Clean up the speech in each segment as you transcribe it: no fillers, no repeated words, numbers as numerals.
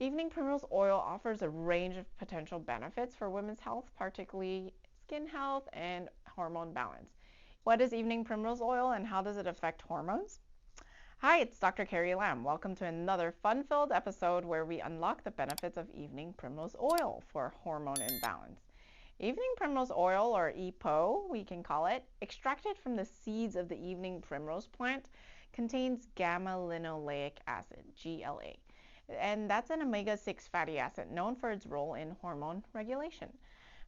Evening Primrose Oil offers a range of potential benefits for women's health, particularly skin health and hormone balance. What is Evening Primrose Oil and how does it affect hormones? Hi, it's Dr. Carrie Lam. Welcome to another fun-filled episode where we unlock the benefits of Evening Primrose Oil for hormone imbalance. Evening Primrose Oil, or EPO, we can call it, extracted from the seeds of the evening primrose plant, contains gamma-linoleic acid, GLA. And that's an omega-6 fatty acid known for its role in hormone regulation.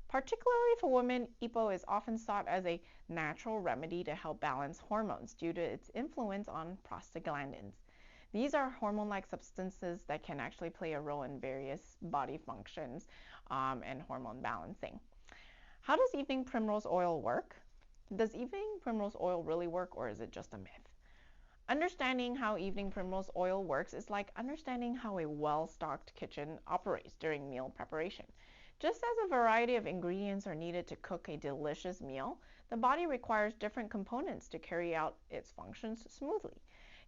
Particularly for women, EPO is often sought as a natural remedy to help balance hormones due to its influence on prostaglandins. These are hormone-like substances that can actually play a role in various body functions and hormone balancing. How does evening primrose oil work? Does evening primrose oil really work, or is it just a myth? Understanding how evening primrose oil works is like understanding how a well-stocked kitchen operates during meal preparation. Just as a variety of ingredients are needed to cook a delicious meal, the body requires different components to carry out its functions smoothly.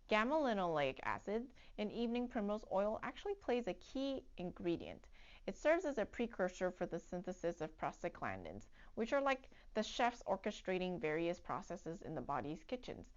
Gamma-linoleic acid in evening primrose oil actually plays a key ingredient. It serves as a precursor for the synthesis of prostaglandins, which are like the chefs orchestrating various processes in the body's kitchens.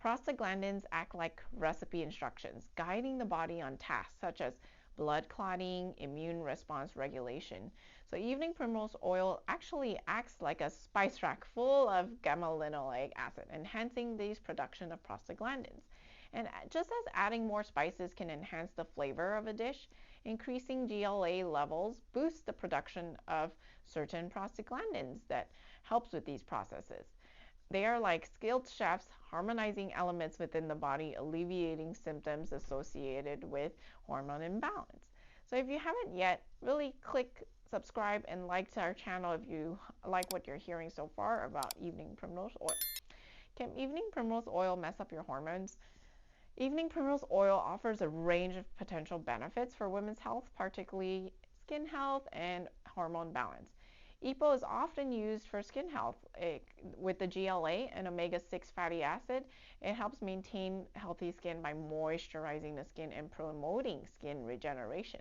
Prostaglandins act like recipe instructions, guiding the body on tasks such as blood clotting, immune response regulation. So evening primrose oil actually acts like a spice rack full of gamma-linoleic acid, enhancing the production of prostaglandins. And just as adding more spices can enhance the flavor of a dish, increasing GLA levels boosts the production of certain prostaglandins that helps with these processes. They are like skilled chefs harmonizing elements within the body, alleviating symptoms associated with hormone imbalance. So if you haven't yet, really click subscribe and like our channel if you like what you're hearing so far about evening primrose oil. Can evening primrose oil mess up your hormones? Evening primrose oil offers a range of potential benefits for women's health, particularly skin health and hormone balance. EPO is often used for skin health. With the GLA and omega-6 fatty acid, it helps maintain healthy skin by moisturizing the skin and promoting skin regeneration.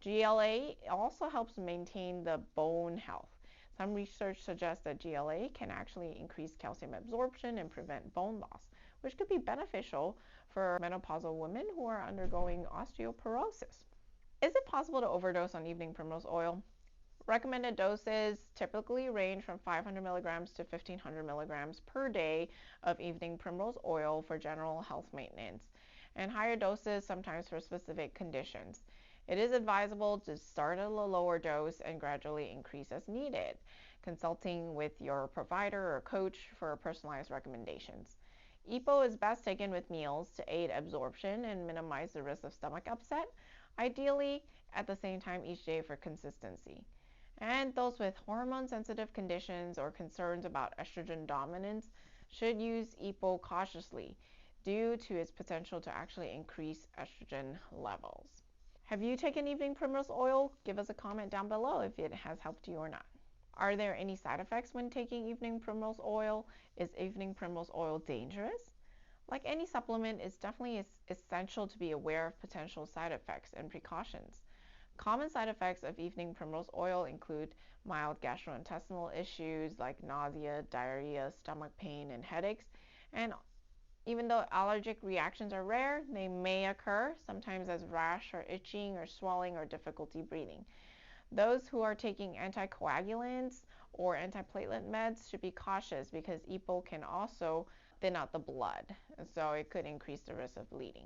GLA also helps maintain the bone health. Some research suggests that GLA can actually increase calcium absorption and prevent bone loss, which could be beneficial for menopausal women who are undergoing osteoporosis. Is it possible to overdose on evening primrose oil? Recommended doses typically range from 500 milligrams to 1500 milligrams per day of evening primrose oil for general health maintenance, and higher doses sometimes for specific conditions. It is advisable to start at a lower dose and gradually increase as needed, consulting with your provider or coach for personalized recommendations. EPO is best taken with meals to aid absorption and minimize the risk of stomach upset, ideally at the same time each day for consistency. And those with hormone-sensitive conditions or concerns about estrogen dominance should use EPO cautiously due to its potential to actually increase estrogen levels. Have you taken evening primrose oil? Give us a comment down below if it has helped you or not. Are there any side effects when taking evening primrose oil? Is evening primrose oil dangerous? Like any supplement, it's definitely essential to be aware of potential side effects and precautions. Common side effects of evening primrose oil include mild gastrointestinal issues like nausea, diarrhea, stomach pain, and headaches. And even though allergic reactions are rare, they may occur, sometimes as rash or itching or swelling or difficulty breathing. Those who are taking anticoagulants or antiplatelet meds should be cautious because EPO can also thin out the blood, so it could increase the risk of bleeding.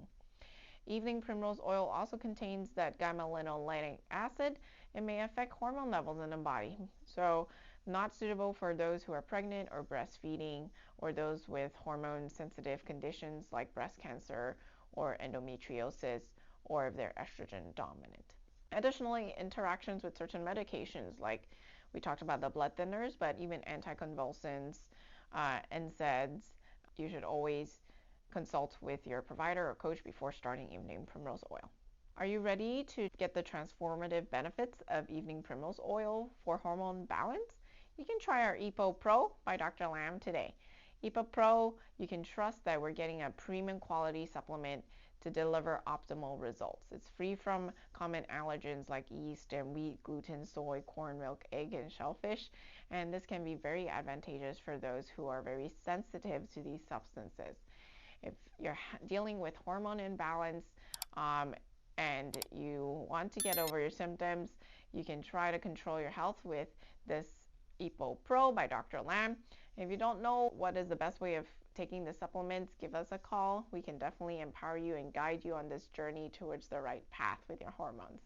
Evening primrose oil also contains that gamma-linoleic acid. It may affect hormone levels in the body, so not suitable for those who are pregnant or breastfeeding or those with hormone-sensitive conditions like breast cancer or endometriosis, or if they're estrogen dominant. Additionally, interactions with certain medications, like we talked about the blood thinners, but even anticonvulsants, NSAIDs, you should always consult with your provider or coach before starting evening primrose oil. Are you ready to get the transformative benefits of evening primrose oil for hormone balance? You can try our EPO Pro by Dr. Lam today. EPO Pro, you can trust that we're getting a premium quality supplement to deliver optimal results. It's free from common allergens like yeast and wheat, gluten, soy, corn, milk, egg, and shellfish. And this can be very advantageous for those who are very sensitive to these substances. If you're dealing with hormone imbalance and you want to get over your symptoms, you can try to control your health with this EPO Pro by Dr. Lam. If you don't know what is the best way of taking the supplements, give us a call. We can definitely empower you and guide you on this journey towards the right path with your hormones.